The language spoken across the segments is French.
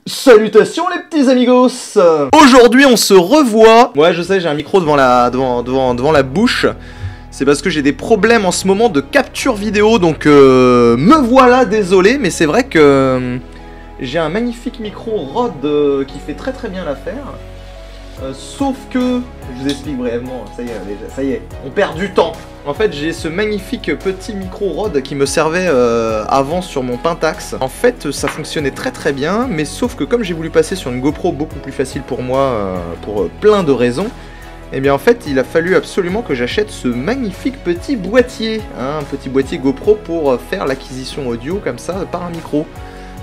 Salutations les petits amigos. Aujourd'hui on se revoit. Ouais je sais, j'ai un micro devant la bouche. C'est parce que j'ai des problèmes en ce moment de capture vidéo. Donc me voilà, désolé. Mais c'est vrai que j'ai un magnifique micro Rode qui fait très bien l'affaire. Sauf que, je vous explique brièvement, ça y est, on perd du temps. En fait, j'ai ce magnifique petit micro Rode qui me servait avant sur mon Pentax. En fait, ça fonctionnait très bien, mais sauf que comme j'ai voulu passer sur une GoPro beaucoup plus facile pour moi, pour plein de raisons, et bien en fait, il a fallu absolument que j'achète ce magnifique petit boîtier, hein, un petit boîtier GoPro pour faire l'acquisition audio comme ça par un micro.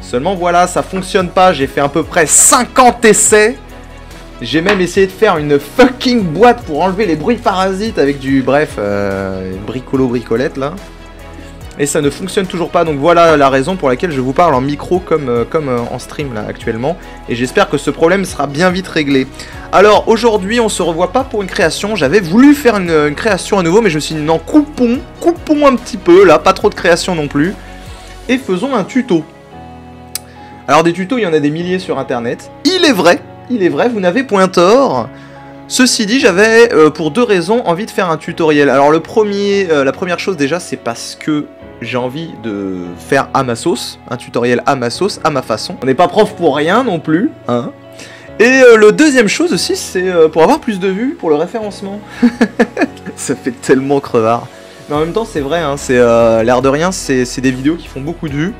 Seulement voilà, ça fonctionne pas, j'ai fait à peu près 50 essais. J'ai même essayé de faire une fucking boîte pour enlever les bruits parasites avec du... Bref, bricolette là. Et ça ne fonctionne toujours pas, donc voilà la raison pour laquelle je vous parle en micro comme en stream là actuellement. Et j'espère que ce problème sera bien vite réglé. Alors aujourd'hui on se revoit pas pour une création, j'avais voulu faire une création à nouveau mais je me suis dit non, coupons un petit peu là, pas trop de création non plus. Et faisons un tuto. Alors des tutos il y en a des milliers sur internet, il est vrai, vous n'avez point tort. Ceci dit, j'avais pour deux raisons envie de faire un tutoriel. Alors la première chose déjà, c'est parce que j'ai envie de faire à ma sauce, un tutoriel à ma sauce, à ma façon. On n'est pas prof pour rien non plus, hein. Et le deuxième chose aussi, c'est pour avoir plus de vues pour le référencement. Ça fait tellement crevard. Mais en même temps, c'est vrai, hein, c'est l'air de rien, c'est des vidéos qui font beaucoup de vues.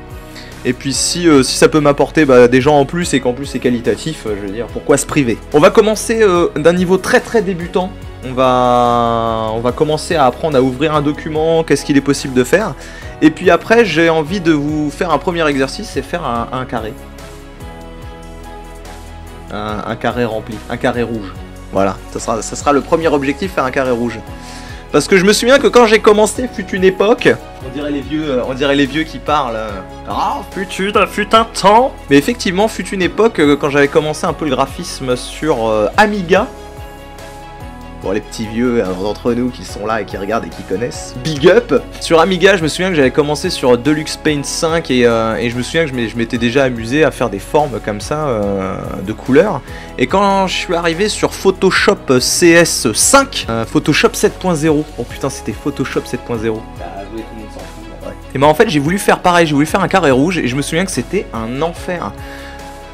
Et puis si ça peut m'apporter des gens en plus et qu'en plus c'est qualitatif, je veux dire, pourquoi se priver? On va commencer d'un niveau très débutant. On va commencer à apprendre à ouvrir un document, qu'est-ce qu'il est possible de faire. Et puis après, j'ai envie de vous faire un premier exercice, c'est faire un carré. Un carré rempli, un carré rouge. Voilà, ça sera le premier objectif, faire un carré rouge. Parce que je me souviens que quand j'ai commencé, fut une époque, on dirait les vieux qui parlent. Ah, fut un temps. Mais effectivement, fut une époque quand j'avais commencé un peu le graphisme sur Amiga. Bon, les petits vieux d'entre nous qui sont là et qui regardent et qui connaissent. Big up. Sur Amiga, je me souviens que j'avais commencé sur Deluxe Paint 5 et je me souviens que je m'étais déjà amusé à faire des formes comme ça de couleurs. Et quand je suis arrivé sur Photoshop CS5, Photoshop 7.0. Oh putain, c'était Photoshop 7.0. Et ben en fait, j'ai voulu faire pareil, j'ai voulu faire un carré rouge et je me souviens que c'était un enfer.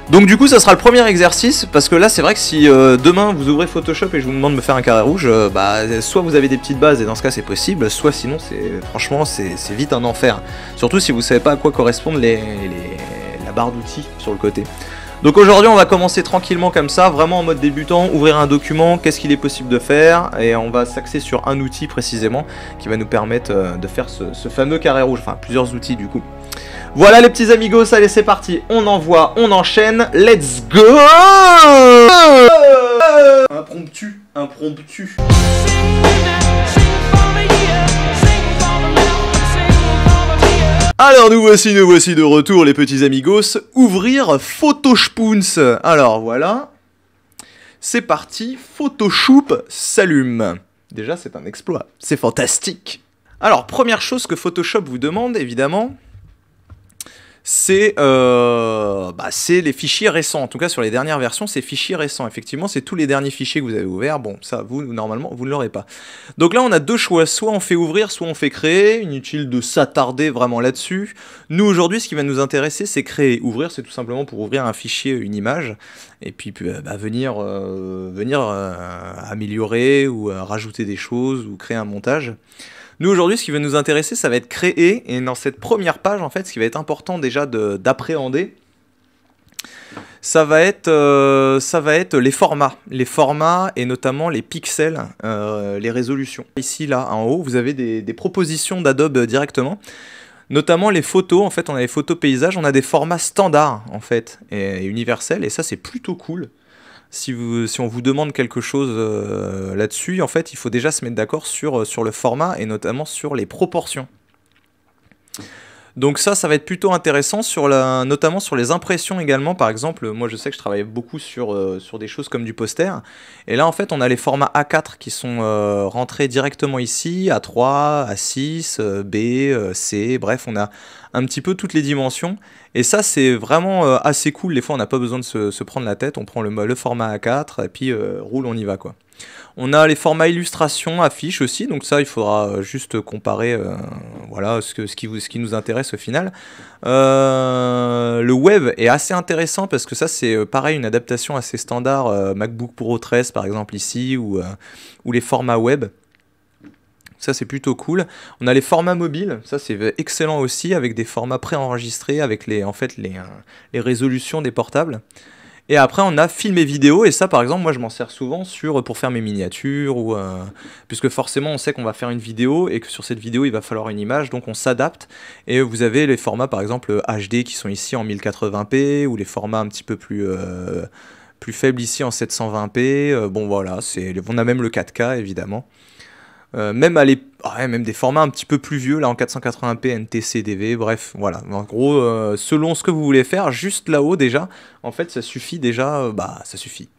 Donc du coup ça sera le premier exercice, parce que là c'est vrai que si demain vous ouvrez Photoshop et je vous demande de me faire un carré rouge, soit vous avez des petites bases et dans ce cas c'est possible, soit sinon franchement c'est vite un enfer. Surtout si vous savez pas à quoi correspondent la barre d'outils sur le côté. Donc aujourd'hui on va commencer tranquillement comme ça, vraiment en mode débutant, ouvrir un document, qu'est-ce qu'il est possible de faire, et on va s'axer sur un outil précisément qui va nous permettre de faire ce fameux carré rouge, enfin plusieurs outils du coup. Voilà les petits amigos, allez c'est parti, on envoie, on enchaîne, let's go. Impromptu. Alors nous voici de retour les petits amigos, ouvrir Photospoons. Alors voilà, c'est parti, Photoshop s'allume. Déjà c'est un exploit, c'est fantastique. Alors première chose que Photoshop vous demande évidemment, c'est les fichiers récents. En tout cas sur les dernières versions c'est fichiers récents. Effectivement c'est tous les derniers fichiers que vous avez ouverts. Bon ça vous normalement vous ne l'aurez pas. Donc là on a deux choix, soit on fait ouvrir, soit on fait créer. Inutile de s'attarder vraiment là-dessus. Nous aujourd'hui ce qui va nous intéresser c'est créer. Ouvrir c'est tout simplement pour ouvrir un fichier, une image. Et puis venir améliorer ou rajouter des choses ou créer un montage. Nous aujourd'hui ce qui va nous intéresser ça va être créer, et dans cette première page en fait ce qui va être important déjà d'appréhender, ça va être les formats et notamment les pixels, les résolutions. Ici là en haut vous avez des propositions d'Adobe directement, notamment les photos. En fait on a les photos paysages, on a des formats standards en fait et universels, et ça c'est plutôt cool. Si on vous demande quelque chose là-dessus, en fait, il faut déjà se mettre d'accord sur le format et notamment sur les proportions. Donc ça va être plutôt intéressant, notamment sur les impressions également. Par exemple, moi je sais que je travaille beaucoup sur des choses comme du poster. Et là en fait on a les formats A4 qui sont rentrés directement ici, A3, A6, B, C, bref on a un petit peu toutes les dimensions. Et ça c'est vraiment assez cool, des fois on n'a pas besoin de se prendre la tête, on prend le format A4 et puis roule, on y va quoi. On a les formats illustration, affiches aussi, donc ça il faudra juste comparer voilà, ce qui nous intéresse au final. Le web est assez intéressant parce que ça c'est pareil, une adaptation assez standard, MacBook Pro 13 par exemple ici, ou les formats web. Ça c'est plutôt cool. On a les formats mobiles, ça c'est excellent aussi, avec des formats préenregistrés, avec les résolutions des portables. Et après on a film et vidéo, et ça par exemple moi je m'en sers souvent pour faire mes miniatures, puisque forcément on sait qu'on va faire une vidéo et que sur cette vidéo il va falloir une image, donc on s'adapte. Et vous avez les formats par exemple HD qui sont ici en 1080p, ou les formats un petit peu plus faibles ici en 720p. Bon voilà, on a même le 4K évidemment. Même des formats un petit peu plus vieux, là en 480p, NTC, DV, bref, voilà. En gros, selon ce que vous voulez faire, juste là-haut déjà, en fait, ça suffit déjà, ça suffit.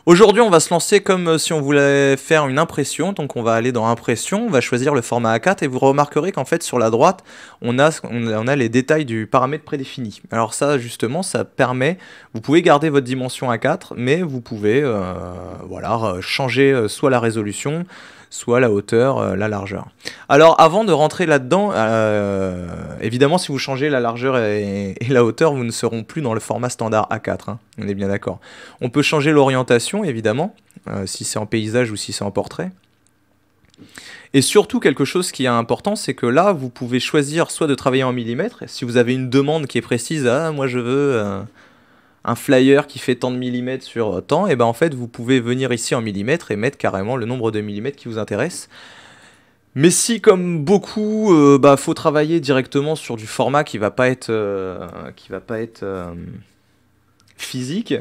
Aujourd'hui, on va se lancer comme si on voulait faire une impression, donc on va aller dans Impression, on va choisir le format A4, et vous remarquerez qu'en fait, sur la droite, on a les détails du paramètre prédéfini. Alors ça, justement, ça permet, vous pouvez garder votre dimension A4, mais vous pouvez voilà, changer soit la résolution, soit la hauteur, la largeur. Alors avant de rentrer là-dedans, évidemment si vous changez la largeur et la hauteur, vous ne seront plus dans le format standard A4, hein, on est bien d'accord. On peut changer l'orientation évidemment, si c'est en paysage ou si c'est en portrait. Et surtout quelque chose qui est important, c'est que là vous pouvez choisir soit de travailler en millimètres, si vous avez une demande qui est précise, ah moi je veux un flyer qui fait tant de millimètres sur tant, et ben en fait vous pouvez venir ici en millimètres et mettre carrément le nombre de millimètres qui vous intéresse. Mais si comme beaucoup, faut travailler directement sur du format qui va pas être physique,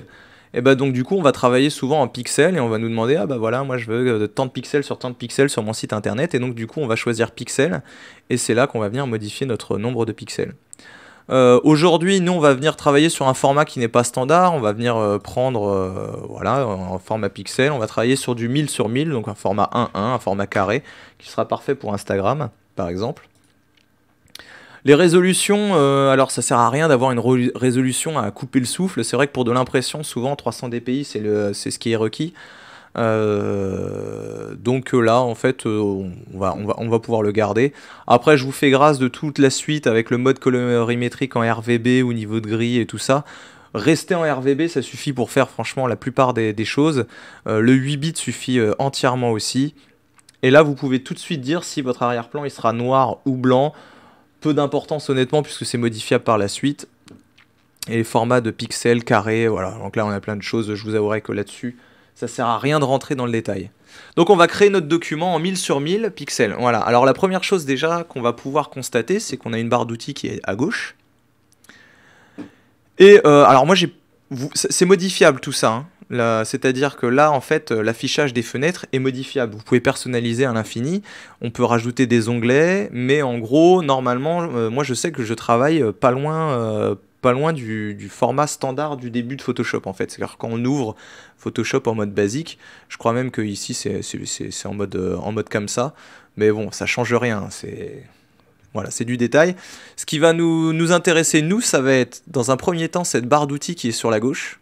et bah donc du coup on va travailler souvent en pixels et on va nous demander ah bah voilà moi je veux tant de pixels sur mon site internet, et donc du coup on va choisir pixels et c'est là qu'on va venir modifier notre nombre de pixels. Aujourd'hui, nous on va venir travailler sur un format qui n'est pas standard, on va venir prendre voilà, un format pixel, on va travailler sur du 1000 sur 1000, donc un format 1-1, un format carré, qui sera parfait pour Instagram, par exemple. Les résolutions, alors ça sert à rien d'avoir une résolution à couper le souffle, c'est vrai que pour de l'impression, souvent 300 dpi c'est ce qui est requis. Donc là en fait on va pouvoir le garder. Après je vous fais grâce de toute la suite avec le mode colorimétrique en RVB au niveau de gris et tout ça. Rester en RVB ça suffit pour faire franchement la plupart des choses. Le 8 bits suffit entièrement aussi. Et là vous pouvez tout de suite dire si votre arrière-plan il sera noir ou blanc. Peu d'importance honnêtement puisque c'est modifiable par la suite. Et les formats de pixels, carrés, voilà. Donc là on a plein de choses, je vous avouerai que là-dessus ça sert à rien de rentrer dans le détail. Donc on va créer notre document en 1000 sur 1000 pixels. Voilà. Alors la première chose déjà qu'on va pouvoir constater, c'est qu'on a une barre d'outils qui est à gauche. Et alors moi c'est modifiable tout ça. Hein. C'est-à-dire que là en fait l'affichage des fenêtres est modifiable. Vous pouvez personnaliser à l'infini. On peut rajouter des onglets, mais en gros normalement moi je sais que je travaille pas loin du format standard du début de Photoshop en fait. C'est-à-dire quand on ouvre Photoshop en mode basique, je crois même que ici c'est en mode comme ça, mais bon ça change rien, voilà, c'est du détail. Ce qui va nous intéresser nous, ça va être dans un premier temps cette barre d'outils qui est sur la gauche.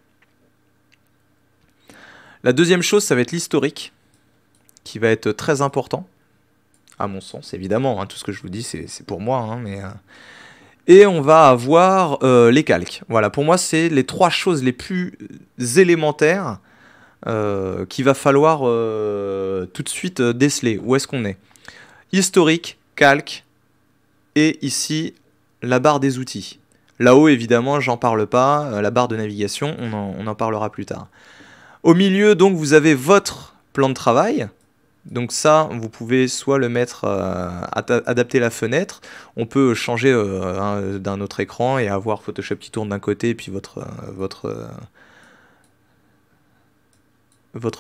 La deuxième chose ça va être l'historique qui va être très important à mon sens évidemment, hein, tout ce que je vous dis c'est pour moi hein, mais et on va avoir les calques. Voilà, pour moi, c'est les trois choses les plus élémentaires qu'il va falloir tout de suite déceler. Où est-ce qu'on est? Historique, calque, et ici, la barre des outils. Là-haut, évidemment, j'en parle pas. La barre de navigation, on en parlera plus tard. Au milieu, donc, vous avez votre plan de travail. Donc ça, vous pouvez soit le mettre, adapter la fenêtre, on peut changer d'un autre écran et avoir Photoshop qui tourne d'un côté et puis votre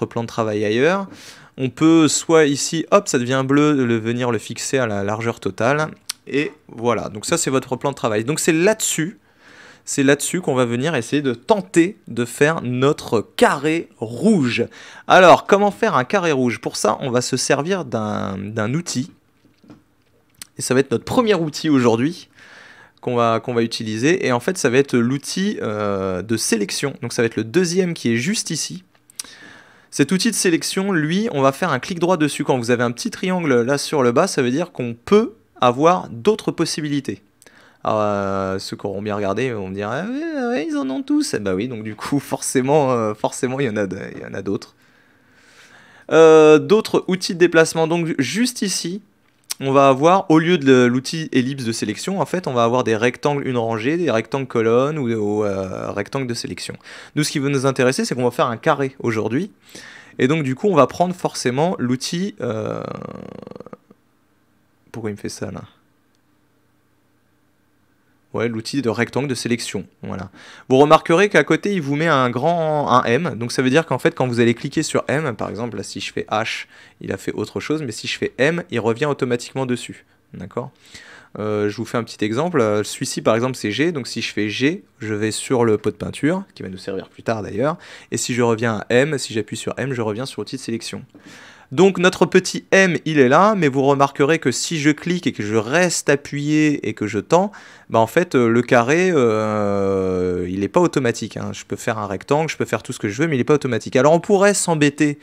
plan de travail ailleurs. On peut soit ici, hop, ça devient bleu, venir le fixer à la largeur totale. Et voilà, donc ça c'est votre plan de travail. Donc c'est là-dessus qu'on va venir essayer de tenter de faire notre carré rouge. Alors, comment faire un carré rouge? Pour ça, on va se servir d'un outil. Et ça va être notre premier outil aujourd'hui qu'on va utiliser. Et en fait, ça va être l'outil de sélection. Donc ça va être le deuxième qui est juste ici. Cet outil de sélection, lui, on va faire un clic droit dessus. Quand vous avez un petit triangle là sur le bas, ça veut dire qu'on peut avoir d'autres possibilités. Alors, ceux qui auront bien regardé vont me dire ah, ouais, ils en ont tous. Bah oui, donc du coup, forcément il y en a d'autres. D'autres outils de déplacement. Donc juste ici, on va avoir, au lieu de l'outil ellipse de sélection, en fait, on va avoir des rectangles une rangée, des rectangles colonnes ou rectangles de sélection. Nous, ce qui veut nous intéresser, c'est qu'on va faire un carré aujourd'hui. Et donc, du coup, on va prendre forcément l'outil... Pourquoi il me fait ça, là? Ouais, l'outil de rectangle de sélection. Voilà. Vous remarquerez qu'à côté, il vous met un M. Donc ça veut dire qu'en fait, quand vous allez cliquer sur M, par exemple, là, si je fais H, il a fait autre chose. Mais si je fais M, il revient automatiquement dessus. D'accord? Je vous fais un petit exemple. Celui-ci, par exemple, c'est G. Donc si je fais G, je vais sur le pot de peinture, qui va nous servir plus tard d'ailleurs. Et si je reviens à M, si j'appuie sur M, je reviens sur l'outil de sélection. Donc notre petit M, il est là, mais vous remarquerez que si je clique et que je reste appuyé et que je tends, bah en fait le carré, il n'est pas automatique. Hein. Je peux faire un rectangle, je peux faire tout ce que je veux, mais il n'est pas automatique. Alors on pourrait s'embêter,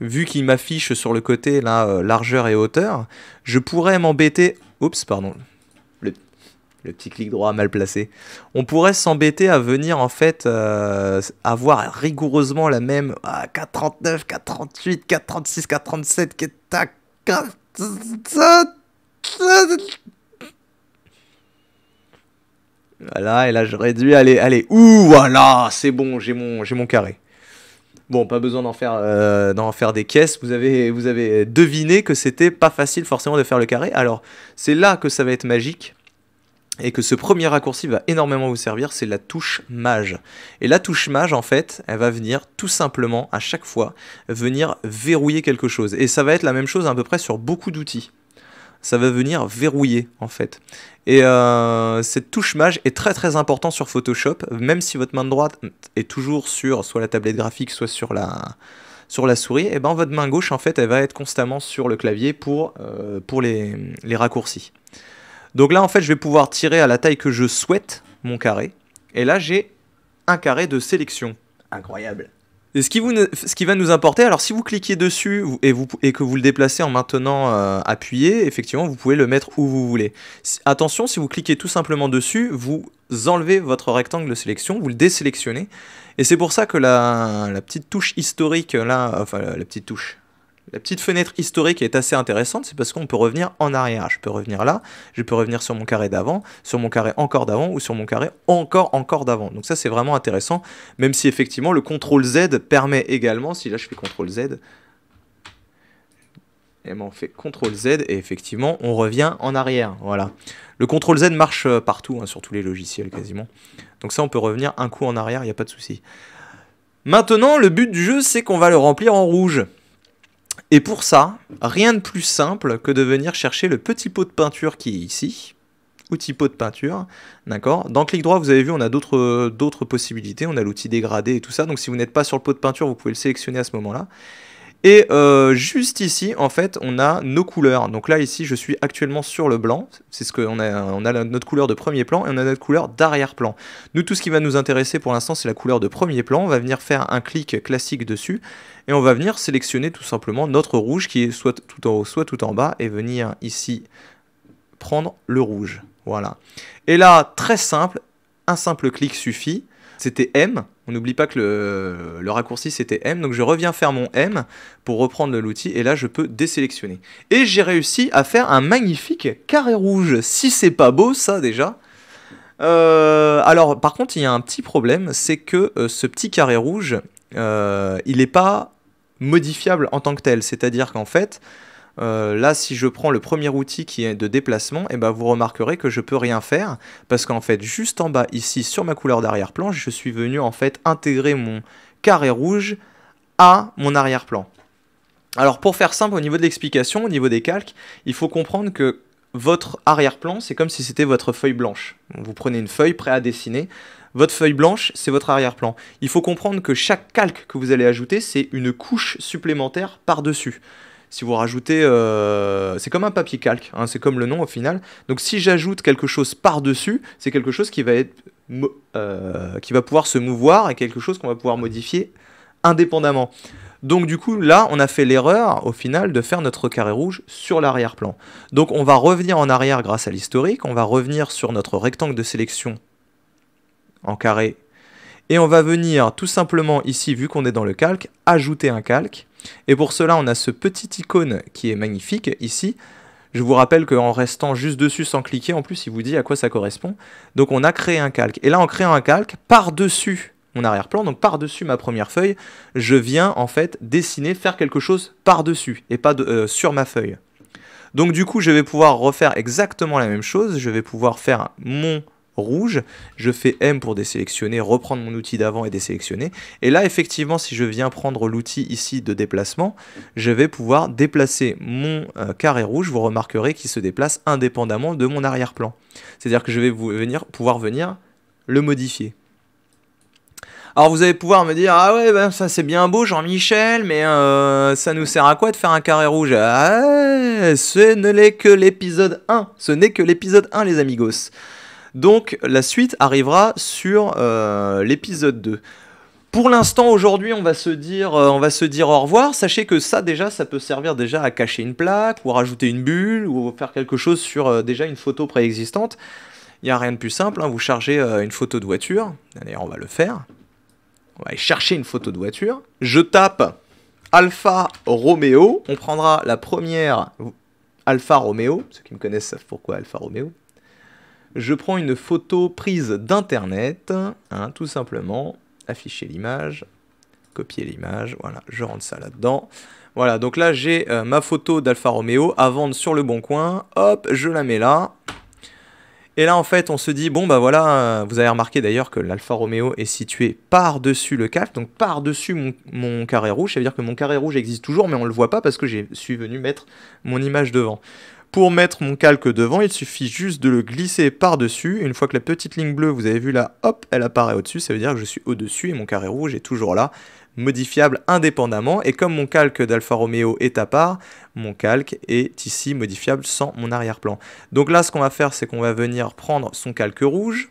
vu qu'il m'affiche sur le côté là, largeur et hauteur, je pourrais m'embêter... Oups, pardon. Le petit clic droit mal placé. On pourrait s'embêter à venir en fait avoir rigoureusement la même 439, 438, 436, 437, 4... Voilà, et là je réduis, allez, ouh, voilà, c'est bon, j'ai mon carré. Bon, pas besoin d'en faire des caisses, vous avez deviné que c'était pas facile forcément de faire le carré. Alors, c'est là que ça va être magique. Et que ce premier raccourci va énormément vous servir, c'est la touche mage. Et la touche mage, en fait, elle va venir tout simplement, à chaque fois, venir verrouiller quelque chose. Et ça va être la même chose à peu près sur beaucoup d'outils. Ça va venir verrouiller, en fait. Et cette touche mage est très très importante sur Photoshop, même si votre main droite est toujours sur soit la tablette graphique, soit sur la souris, et ben votre main gauche, en fait, elle va être constamment sur le clavier pour les raccourcis. Donc là, en fait, je vais pouvoir tirer à la taille que je souhaite mon carré. Et là, j'ai un carré de sélection. Incroyable. Et ce qui va nous importer, alors si vous cliquez dessus et que vous le déplacez en maintenant appuyé, effectivement, vous pouvez le mettre où vous voulez. Attention, si vous cliquez tout simplement dessus, vous enlevez votre rectangle de sélection, vous le désélectionnez. Et c'est pour ça que la petite touche historique, là, enfin la petite touche... La petite fenêtre historique est assez intéressante, c'est parce qu'on peut revenir en arrière. Je peux revenir là, je peux revenir sur mon carré d'avant, sur mon carré encore d'avant ou sur mon carré encore d'avant. Donc ça c'est vraiment intéressant, même si effectivement le CTRL Z permet également, si là je fais CTRL Z, et on fait CTRL Z et effectivement on revient en arrière. Voilà. Le CTRL Z marche partout, hein, sur tous les logiciels quasiment. Donc ça on peut revenir un coup en arrière, il n'y a pas de souci. Maintenant le but du jeu c'est qu'on va le remplir en rouge. Et pour ça, rien de plus simple que de venir chercher le petit pot de peinture qui est ici. Outil pot de peinture, d'accord. Dans clic droit, vous avez vu, on a d'autres possibilités. On a l'outil dégradé et tout ça. Donc si vous n'êtes pas sur le pot de peinture, vous pouvez le sélectionner à ce moment-là. Et juste ici, en fait, on a nos couleurs. Donc là, ici, je suis actuellement sur le blanc. C'est ce qu'on a, on a notre couleur de premier plan et on a notre couleur d'arrière-plan. Nous, tout ce qui va nous intéresser pour l'instant, c'est la couleur de premier plan. On va venir faire un clic classique dessus et on va venir sélectionner tout simplement notre rouge qui est soit tout en haut, soit tout en bas et venir ici prendre le rouge. Voilà. Et là, très simple, un simple clic suffit. C'était M, on n'oublie pas que le raccourci c'était M, donc je reviens faire mon M pour reprendre l'outil et là je peux désélectionner. Et j'ai réussi à faire un magnifique carré rouge, si c'est pas beau ça déjà. Alors par contre il y a un petit problème, c'est que ce petit carré rouge, il n'est pas modifiable en tant que tel, c'est-à-dire qu'en fait, là si je prends le premier outil qui est de déplacement, et ben vous remarquerez que je peux rien faire parce qu'en fait juste en bas ici sur ma couleur d'arrière-plan, je suis venu en fait intégrer mon carré rouge à mon arrière-plan. Alors pour faire simple au niveau de l'explication, au niveau des calques, il faut comprendre que votre arrière-plan, c'est comme si c'était votre feuille blanche. Vous prenez une feuille prête à dessiner. Votre feuille blanche, c'est votre arrière-plan. Il faut comprendre que chaque calque que vous allez ajouter, c'est une couche supplémentaire par-dessus. Si vous rajoutez... c'est comme un papier calque, hein, c'est comme le nom au final. Donc si j'ajoute quelque chose par-dessus, c'est quelque chose qui va pouvoir se mouvoir et quelque chose qu'on va pouvoir modifier indépendamment. Donc du coup, là, on a fait l'erreur, au final, de faire notre carré rouge sur l'arrière-plan. Donc on va revenir en arrière grâce à l'historique, on va revenir sur notre rectangle de sélection en carré, et on va venir tout simplement ici, vu qu'on est dans le calque, ajouter un calque. Et pour cela, on a ce petit icône qui est magnifique, ici. Je vous rappelle qu'en restant juste dessus sans cliquer, en plus, il vous dit à quoi ça correspond. Donc on a créé un calque. Et là, en créant un calque, par-dessus mon arrière-plan, donc par-dessus ma première feuille, je viens en fait dessiner, faire quelque chose par-dessus et pas sur ma feuille. Donc du coup, je vais pouvoir refaire exactement la même chose. Je vais pouvoir faire mon rouge, je fais M pour désélectionner, reprendre mon outil d'avant et désélectionner. Et là, effectivement, si je viens prendre l'outil ici de déplacement, je vais pouvoir déplacer mon carré rouge. Vous remarquerez qu'il se déplace indépendamment de mon arrière-plan. C'est-à-dire que je vais pouvoir venir le modifier. Alors vous allez pouvoir me dire, ah ouais, ben, ça c'est bien beau Jean-Michel, mais ça nous sert à quoi de faire un carré rouge? Ah, ce n'est que l'épisode 1, ce n'est que l'épisode 1 les amigos. Donc la suite arrivera sur l'épisode 2. Pour l'instant, aujourd'hui, on va se dire au revoir. Sachez que ça, déjà, ça peut servir déjà à cacher une plaque, ou rajouter une bulle, ou faire quelque chose sur déjà une photo préexistante. Il n'y a rien de plus simple, hein. Vous chargez une photo de voiture. D'ailleurs, on va le faire. On va aller chercher une photo de voiture. Je tape Alfa Romeo. On prendra la première Alfa Romeo. Ceux qui me connaissent savent pourquoi Alfa Romeo. Je prends une photo prise d'internet, hein, tout simplement. Afficher l'image, copier l'image, voilà, je rentre ça là-dedans. Voilà, donc là j'ai ma photo d'Alfa Romeo à vendre sur le bon coin. Hop, je la mets là. Et là, en fait, on se dit, bon, bah voilà, vous avez remarqué d'ailleurs que l'Alfa Romeo est situé par-dessus le calque, donc par-dessus mon carré rouge. Ça veut dire que mon carré rouge existe toujours, mais on ne le voit pas parce que je suis venu mettre mon image devant. Pour mettre mon calque devant, il suffit juste de le glisser par-dessus. Une fois que la petite ligne bleue, vous avez vu là, hop, elle apparaît au-dessus. Ça veut dire que je suis au-dessus et mon carré rouge est toujours là, modifiable indépendamment. Et comme mon calque d'Alfa Romeo est à part, mon calque est ici modifiable sans mon arrière-plan. Donc là, ce qu'on va faire, c'est qu'on va venir prendre son calque rouge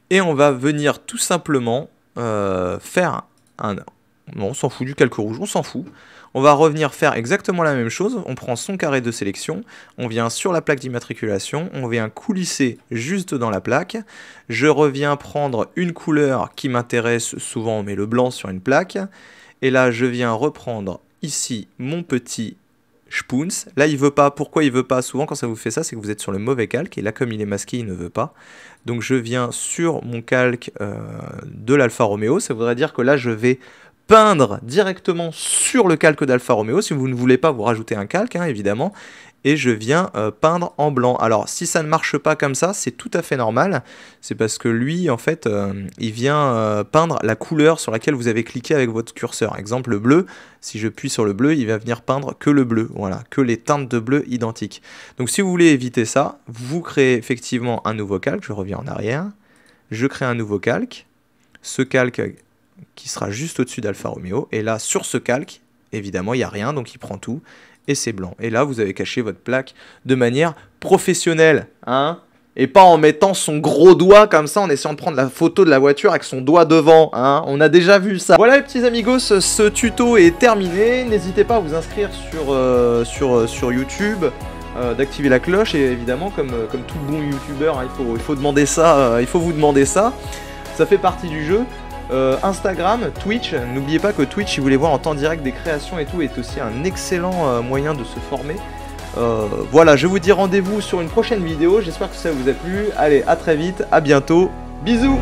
et on va venir tout simplement faire un... Non, on s'en fout du calque rouge, on s'en fout. On va revenir faire exactement la même chose. On prend son carré de sélection, on vient sur la plaque d'immatriculation, on vient coulisser juste dans la plaque. Je reviens prendre une couleur qui m'intéresse souvent, on met le blanc sur une plaque. Et là, je viens reprendre ici mon petit Spoons. Là, il veut pas. Pourquoi il veut pas? Souvent, quand ça vous fait ça, c'est que vous êtes sur le mauvais calque. Et là, comme il est masqué, il ne veut pas. Donc, je viens sur mon calque de l'Alfa Romeo. Ça voudrait dire que là, je vais peindre directement sur le calque d'Alfa Romeo, si vous ne voulez pas vous rajouter un calque, hein, évidemment, et je viens peindre en blanc. Alors, si ça ne marche pas comme ça, c'est tout à fait normal, c'est parce que lui, en fait, il vient peindre la couleur sur laquelle vous avez cliqué avec votre curseur. Exemple, le bleu, si je appuie sur le bleu, il va venir peindre que le bleu, voilà, que les teintes de bleu identiques. Donc, si vous voulez éviter ça, vous créez effectivement un nouveau calque, je reviens en arrière, je crée un nouveau calque, ce calque qui sera juste au-dessus d'Alfa Romeo, et là, sur ce calque, évidemment, il n'y a rien, donc il prend tout, et c'est blanc. Et là, vous avez caché votre plaque de manière professionnelle, hein, et pas en mettant son gros doigt comme ça, en essayant de prendre la photo de la voiture avec son doigt devant, hein, on a déjà vu ça. Voilà les petits amigos, ce tuto est terminé, n'hésitez pas à vous inscrire sur YouTube, d'activer la cloche, et évidemment, comme tout bon youtubeur, hein, il faut demander ça, il faut vous demander ça, ça fait partie du jeu. Instagram, Twitch, n'oubliez pas que Twitch, si vous voulez voir en temps direct des créations et tout, est aussi un excellent moyen de se former. Voilà, je vous dis rendez-vous sur une prochaine vidéo, j'espère que ça vous a plu. Allez, à très vite, à bientôt, bisous.